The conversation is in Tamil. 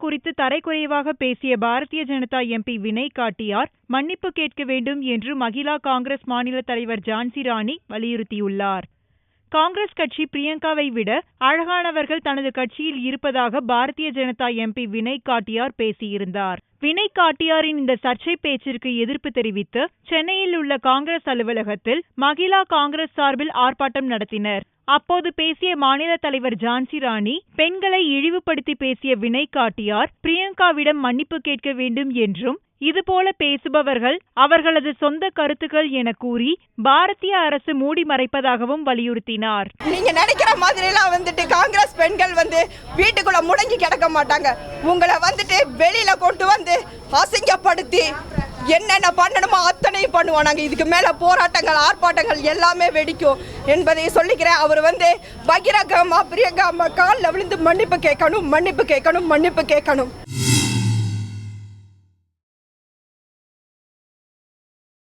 குறித்து தரைக்குறைவாக பேசிய பாரதிய ஜனதா எம்பி வினய் காட்டியார் மன்னிப்பு கேட்க வேண்டும் என்று மகிழா காங்கிரஸ் மாநில தலைவர் ஜான்சி ராணி வலியுறுத்தியுள்ளார். காங்கிரஸ் கட்சி பிரியங்காவை விட அழகானவர்கள் தனது கட்சியில் இருப்பதாக பாரதிய ஜனதா எம்பி வினய் காட்டியார் பேசியிருந்தார். வினய் காட்டியாரின் இந்த சர்ச்சை பேச்சிற்கு எதிர்ப்பு தெரிவித்து சென்னையில் உள்ள காங்கிரஸ் அலுவலகத்தில் மகிழா காங்கிரஸ் சார்பில் ஆர்ப்பாட்டம் நடத்தினர். அப்போது பேசிய மாநில தலைவர் ஜான்சி ராணி, பெண்களை இழிவுபடுத்தி பேசிய வினய் காட்டியார் பிரியங்காவிடம் மன்னிப்பு கேட்க வேண்டும் என்றும், இதுபோல பேசுபவர்கள் அவர்களது சொந்த கருத்துக்கள் என கூறி பாரதிய அரசு மூடி மறைப்பதாகவும் வலியுறுத்தினார். நீங்க நினைக்கிற மாதிரி எல்லாம் காங்கிரஸ் பெண்கள் வீட்டுக்குள்ள முடங்கி கிடக்க மாட்டாங்க. உங்களை வெளியில கொண்டு அசிங்கப்படுத்தி என்னென்ன பண்ணணுமோ அத்தனையும் பண்ணுவோம். நாங்கள் இதுக்கு மேலே போராட்டங்கள் ஆர்ப்பாட்டங்கள் எல்லாமே வெடிக்கும் என்பதை சொல்லிக்கிறேன். அவர் பகிரங்கமா பிரியங்கா காலில் விழுந்து மன்னிப்பு கேட்கணும்.